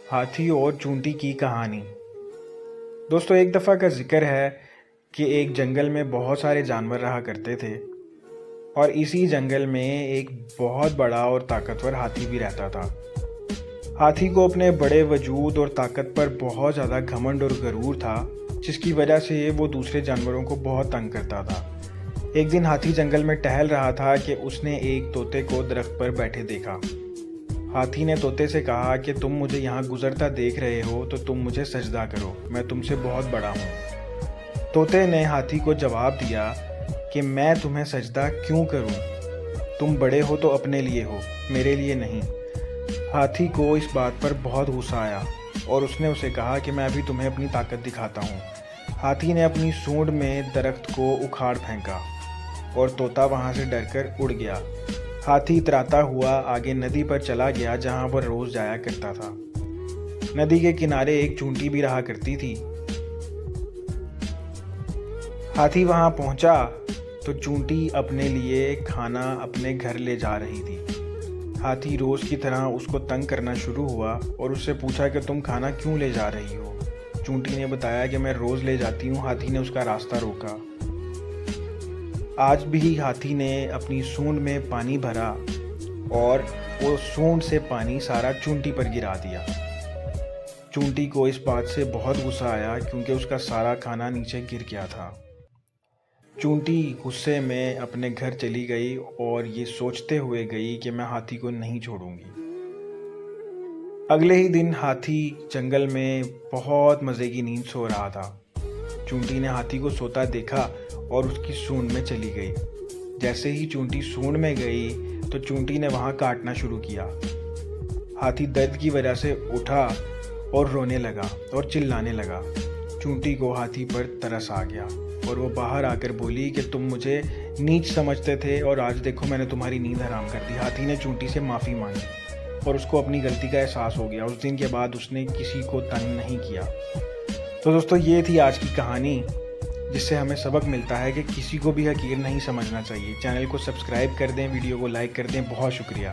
हाथी और चूंटी की कहानी। दोस्तों, एक दफ़ा का जिक्र है कि एक जंगल में बहुत सारे जानवर रहा करते थे और इसी जंगल में एक बहुत बड़ा और ताकतवर हाथी भी रहता था। हाथी को अपने बड़े वजूद और ताकत पर बहुत ज़्यादा घमंड और गरूर था, जिसकी वजह से वो दूसरे जानवरों को बहुत तंग करता था। एक दिन हाथी जंगल में टहल रहा था कि उसने एक तोते को दरख्त पर बैठे देखा। हाथी ने तोते से कहा कि तुम मुझे यहाँ गुजरता देख रहे हो तो तुम मुझे सजदा करो, मैं तुमसे बहुत बड़ा हूँ। तोते ने हाथी को जवाब दिया कि मैं तुम्हें सजदा क्यों करूँ, तुम बड़े हो तो अपने लिए हो, मेरे लिए नहीं। हाथी को इस बात पर बहुत गुस्सा आया और उसने उसे कहा कि मैं अभी तुम्हें अपनी ताकत दिखाता हूँ। हाथी ने अपनी सूंड में दरख्त को उखाड़ फेंका और तोता वहाँ से डरकर उड़ गया। हाथी इतराता हुआ आगे नदी पर चला गया, जहाँ वह रोज जाया करता था। नदी के किनारे एक चूंटी भी रहा करती थी। हाथी वहां पहुंचा तो चूंटी अपने लिए खाना अपने घर ले जा रही थी। हाथी रोज की तरह उसको तंग करना शुरू हुआ और उससे पूछा कि तुम खाना क्यों ले जा रही हो। चूंटी ने बताया कि मैं रोज ले जाती हूँ। हाथी ने उसका रास्ता रोका। आज भी हाथी ने अपनी सूंड में पानी भरा और वो सूंड से पानी सारा चूंटी पर गिरा दिया। चूंटी को इस बात से बहुत गुस्सा आया क्योंकि उसका सारा खाना नीचे गिर गया था। चूंटी गुस्से में अपने घर चली गई और ये सोचते हुए गई कि मैं हाथी को नहीं छोड़ूंगी। अगले ही दिन हाथी जंगल में बहुत मज़े की नींद सो रहा था। चूंटी ने हाथी को सोता देखा और उसकी सूंड में चली गई। जैसे ही चूंटी सूंड में गई तो चूंटी ने वहां काटना शुरू किया। हाथी दर्द की वजह से उठा और रोने लगा और चिल्लाने लगा। चूंटी को हाथी पर तरस आ गया और वो बाहर आकर बोली कि तुम मुझे नीच समझते थे और आज देखो मैंने तुम्हारी नींद हराम कर दी। हाथी ने चूंटी से माफ़ी मांगी और उसको अपनी गलती का एहसास हो गया। उस दिन के बाद उसने किसी को तंग नहीं किया। तो दोस्तों, ये थी आज की कहानी, जिससे हमें सबक मिलता है कि किसी को भी हकीर नहीं समझना चाहिए। चैनल को सब्सक्राइब कर दें, वीडियो को लाइक कर दें। बहुत शुक्रिया।